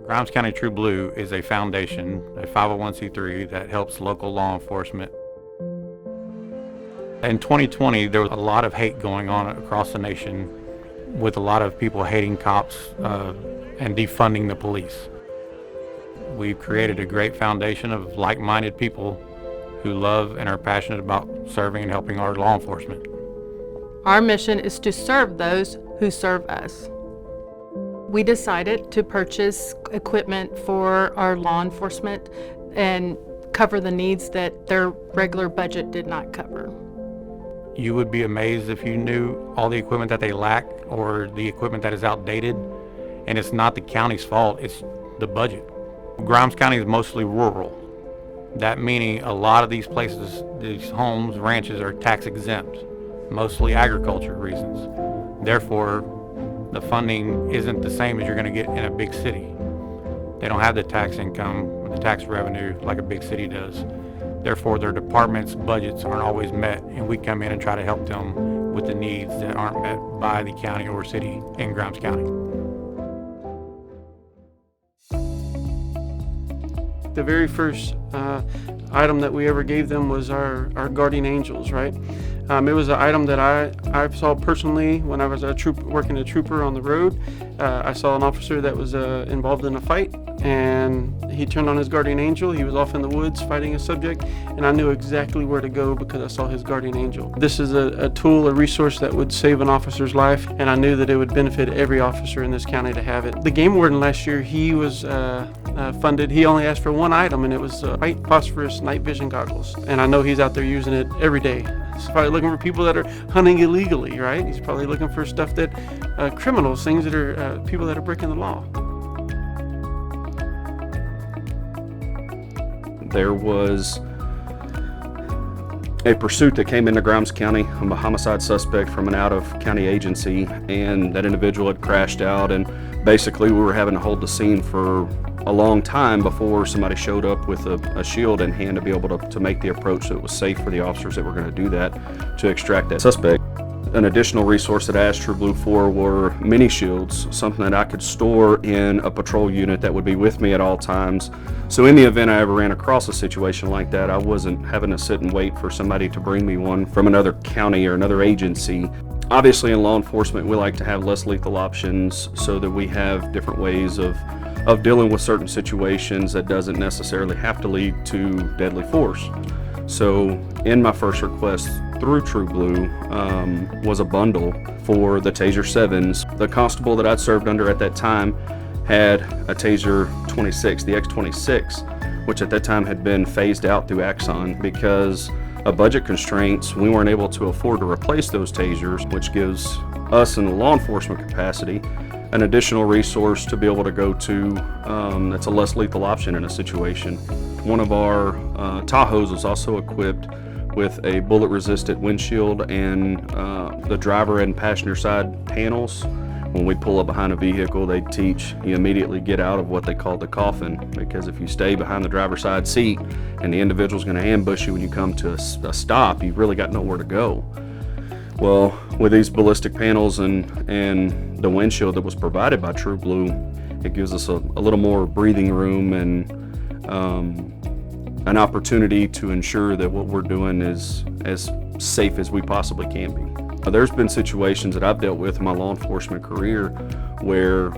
Grimes County True Blue is a foundation, a 501c3 that helps local law enforcement. In 2020, there was a lot of hate going on across the nation, with a lot of people hating cops and defunding the police. We've created a great foundation of like-minded people who love and are passionate about serving and helping our law enforcement. Our mission is to serve those who serve us. We decided to purchase equipment for our law enforcement and cover the needs that their regular budget did not cover. You would be amazed if you knew all the equipment that they lack or the equipment that is outdated, and it's not the county's fault, it's the budget. Grimes County is mostly rural. That meaning a lot of these places, these homes, ranches are tax exempt, mostly agriculture reasons. Therefore, the funding isn't the same as you're going to get in a big city. They don't have the tax income, the tax revenue like a big city does. Therefore, their department's budgets aren't always met, and we come in and try to help them with the needs that aren't met by the county or city in Grimes County. The very first item that we ever gave them was our guardian angels, right? It was an item that I saw personally when I was working a trooper on the road. I saw an officer that was involved in a fight, and he turned on his guardian angel. He was off in the woods fighting a subject, and I knew exactly where to go because I saw his guardian angel. This is a tool, a resource that would save an officer's life, and I knew that it would benefit every officer in this county to have it. The game warden last year, he was funded. He only asked for one item, and it was white phosphorus night vision goggles. And I know he's out there using it every day. He's probably looking for people that are hunting illegally, right? He's probably looking for stuff that criminals, things that are people that are breaking the law. There was a pursuit that came into Grimes County of a homicide suspect from an out-of-county agency, and that individual had crashed out, and basically we were having to hold the scene for a long time before somebody showed up with a shield in hand to be able to make the approach so it was safe for the officers that were going to do that to extract that suspect. An additional resource that I asked True Blue for were mini shields, something that I could store in a patrol unit that would be with me at all times. So in the event I ever ran across a situation like that, I wasn't having to sit and wait for somebody to bring me one from another county or another agency. Obviously in law enforcement, we like to have less lethal options so that we have different ways of dealing with certain situations that doesn't necessarily have to lead to deadly force. So in my first request through True Blue was a bundle for the Taser 7s. The constable that I'd served under at that time had a Taser 26, the X26, which at that time had been phased out through Axon because of budget constraints. We weren't able to afford to replace those Tasers, which gives us in the law enforcement capacity an additional resource to be able to go to that's a less lethal option in a situation. One of our Tahoes was also equipped with a bullet resistant windshield and the driver and passenger side panels. When we pull up behind a vehicle, they teach you immediately get out of what they call the coffin, because if you stay behind the driver's side seat and the individual's going to ambush you when you come to a stop, you've really got nowhere to go. Well, with these ballistic panels and the windshield that was provided by True Blue, it gives us a little more breathing room and an opportunity to ensure that what we're doing is as safe as we possibly can be. There's been situations that I've dealt with in my law enforcement career where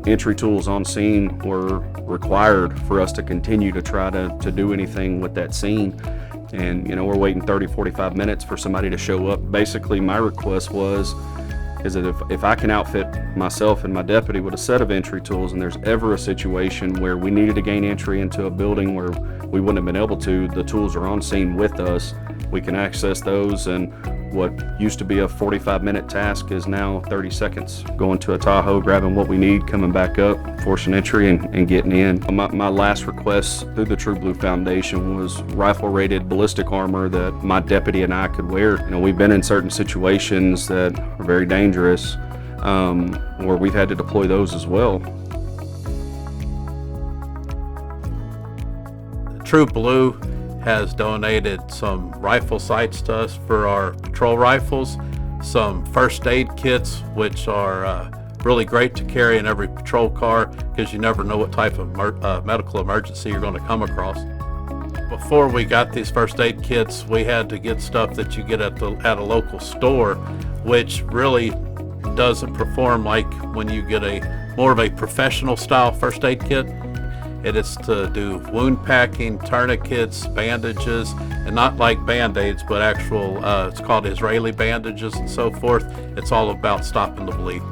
entry tools on scene were required for us to continue to try to do anything with that scene. And we're waiting 30, 45 minutes for somebody to show up. Basically, my request is that if I can outfit myself and my deputy with a set of entry tools, and there's ever a situation where we needed to gain entry into a building where we wouldn't have been able to, the tools are on scene with us. We can access those, and what used to be a 45-minute task is now 30 seconds. Going to a Tahoe, grabbing what we need, coming back up, forcing entry, and getting in. My last request through the True Blue Foundation was rifle-rated ballistic armor that my deputy and I could wear. We've been in certain situations that are very dangerous where we've had to deploy those as well. True Blue has donated some rifle sights to us for our patrol rifles, some first aid kits, which are really great to carry in every patrol car because you never know what type of medical emergency you're going to come across. Before we got these first aid kits, we had to get stuff that you get at a local store, which really doesn't perform like when you get more of a professional style first aid kit. It is to do wound packing, tourniquets, bandages, and not like Band-Aids, but actual, it's called Israeli bandages and so forth. It's all about stopping the bleed.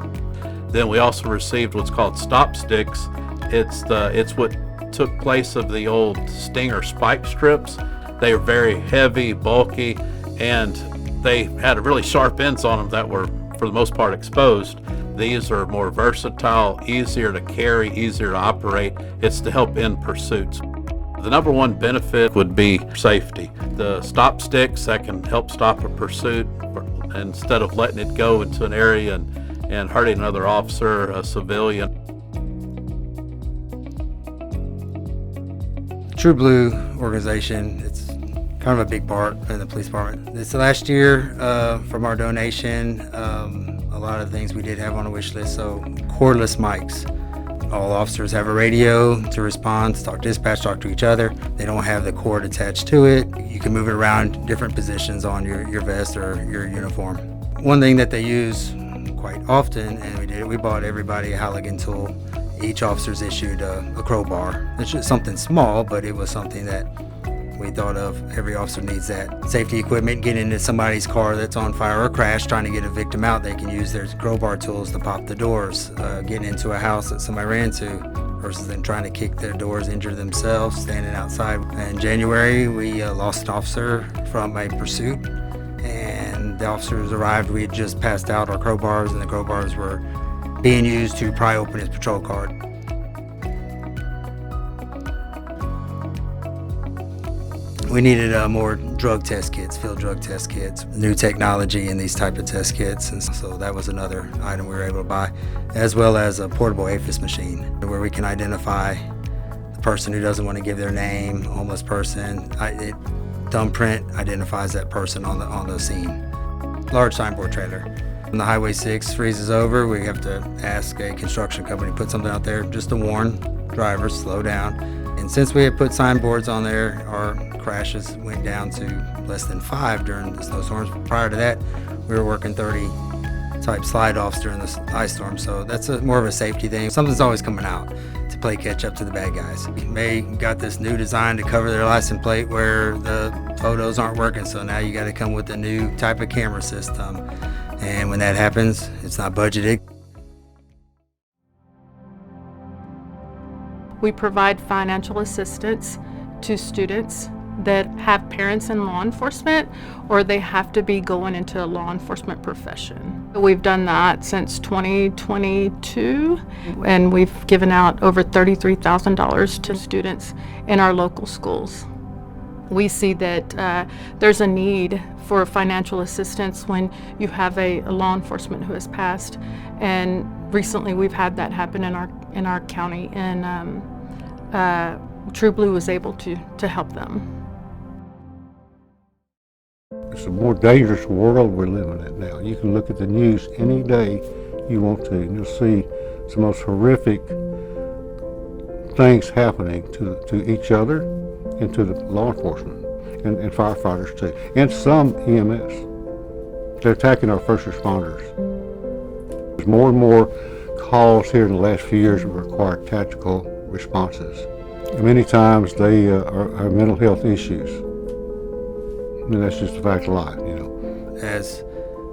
Then we also received what's called stop sticks. It's what took place of the old Stinger spike strips. They are very heavy, bulky, and they had really sharp ends on them that were, for the most part, exposed. These are more versatile, easier to carry, easier to operate. It's to help end pursuits. The number one benefit would be safety. The stop sticks that can help stop a pursuit instead of letting it go into an area and hurting another officer, a civilian. True Blue organization, it's kind of a big part in the police department. This last year, from our donation, a lot of things we did have on a wish list, so cordless mics. All officers have a radio to respond, to talk dispatch, talk to each other. They don't have the cord attached to it. You can move it around different positions on your vest or your uniform. One thing that they use quite often, and we bought everybody a Halligan tool. Each officer's issued a crowbar. It's just something small, but it was something that we thought of. Every officer needs that. Safety equipment, getting into somebody's car that's on fire or crash, trying to get a victim out, they can use their crowbar tools to pop the doors. Getting into a house that somebody ran into versus them trying to kick their doors, injure themselves, standing outside. In January, we lost an officer from a pursuit, and the officers arrived. We had just passed out our crowbars, and the crowbars were being used to pry open his patrol car. We needed more drug test kits, field drug test kits, new technology in these type of test kits, and so that was another item we were able to buy, as well as a portable APHIS machine where we can identify the person who doesn't want to give their name, homeless person. Thumbprint identifies that person on the scene. Large signboard trailer. When the Highway 6 freezes over, we have to ask a construction company to put something out there just to warn drivers, slow down. And since we had put signboards on there, our crashes went down to less than 5 during the snowstorms. Prior to that, we were working 30 type slide-offs during the ice storm, so that's more of a safety thing. Something's always coming out to play catch up to the bad guys. They got this new design to cover their license plate where the photos aren't working, so now you got to come with a new type of camera system. And when that happens, it's not budgeted. We provide financial assistance to students that have parents in law enforcement or they have to be going into a law enforcement profession. We've done that since 2022, and we've given out over $33,000 to students in our local schools. We see that there's a need for financial assistance when you have a law enforcement who has passed, and recently we've had that happen in our county, and True Blue was able to help them. It's a more dangerous world we're living in now. You can look at the news any day you want to, and you'll see some of the most horrific things happening to each other and to the law enforcement and firefighters too, and some EMS. They're attacking our first responders. There's more and more calls here in the last few years that require tactical responses. And many times they are mental health issues. I mean, that's just a fact of life, you know. As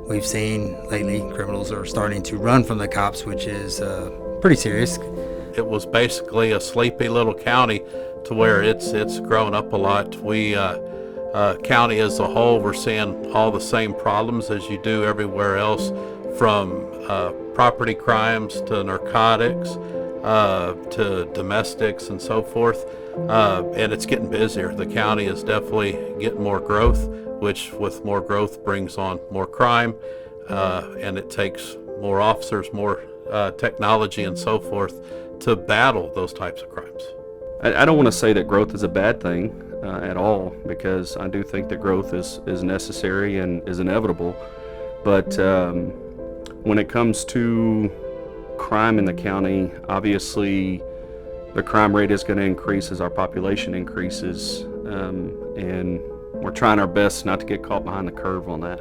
we've seen lately, criminals are starting to run from the cops, which is pretty serious. It was basically a sleepy little county to where it's grown up a lot. We county as a whole, we're seeing all the same problems as you do everywhere else, from property crimes to narcotics to domestics and so forth. And it's getting busier. The county is definitely getting more growth, which with more growth brings on more crime, and it takes more officers, more technology and so forth to battle those types of crimes. I don't want to say that growth is a bad thing at all, because I do think that growth is necessary and is inevitable. But when it comes to crime in the county, obviously the crime rate is going to increase as our population increases, and we're trying our best not to get caught behind the curve on that.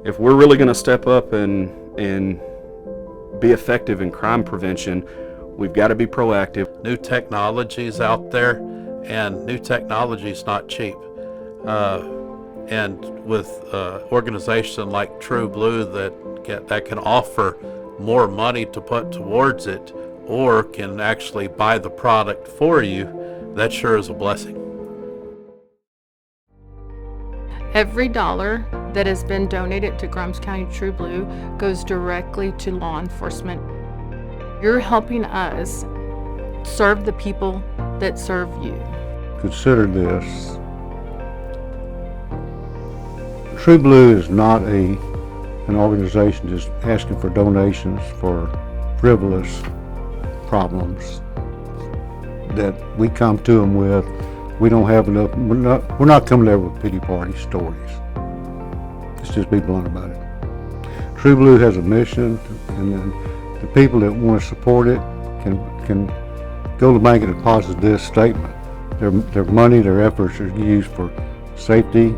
If we're really going to step up and be effective in crime prevention, we've got to be proactive. New technologies out there, and new technology is not cheap. And with organization like True Blue that can offer more money to put towards it, or can actually buy the product for you, that sure is a blessing. Every dollar that has been donated to Grimes County True Blue goes directly to law enforcement. You're helping us serve the people that serve you. Consider this. True Blue is not an organization just asking for donations for frivolous problems that we come to them with. We don't have enough. We're not coming there with pity party stories. Let's just be blunt about it. True Blue has a mission, and then the people that want to support it can go to the bank and deposit this statement. Their money, their efforts are used for safety,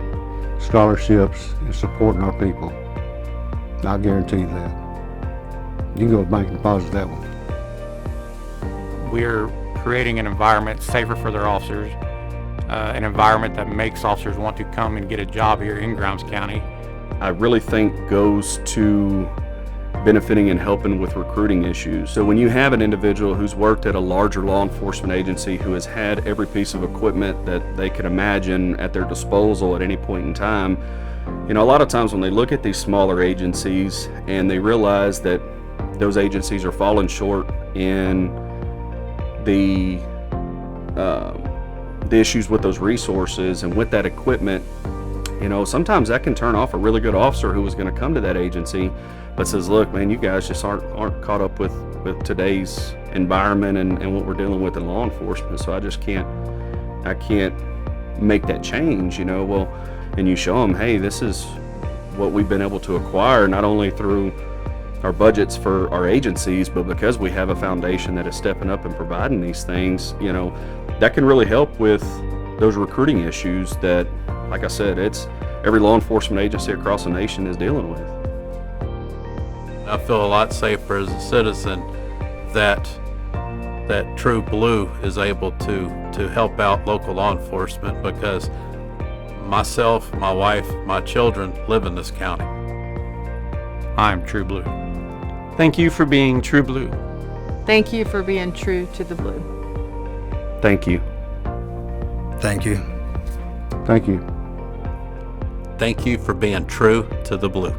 scholarships, and supporting our people. I guarantee you that. You can go to the bank and deposit that one. We're creating an environment safer for their officers, an environment that makes officers want to come and get a job here in Grimes County. I really think goes to benefiting and helping with recruiting issues. So when you have an individual who's worked at a larger law enforcement agency, who has had every piece of equipment that they could imagine at their disposal at any point in time, you know, a lot of times when they look at these smaller agencies and they realize that those agencies are falling short in the issues with those resources and with that equipment, you know, sometimes that can turn off a really good officer who was going to come to that agency, but says, look, man, you guys just aren't caught up with today's environment and what we're dealing with in law enforcement, so I can't make that change, you know. Well, and you show them, hey, this is what we've been able to acquire, not only through our budgets for our agencies, but because we have a foundation that is stepping up and providing these things, you know, that can really help with those recruiting issues that, like I said, it's every law enforcement agency across the nation is dealing with. I feel a lot safer as a citizen that True Blue is able to help out local law enforcement, because myself, my wife, my children live in this county. I'm True Blue. Thank you for being True Blue. Thank you for being true to the blue. Thank you. Thank you. Thank you. Thank you for being true to the blue.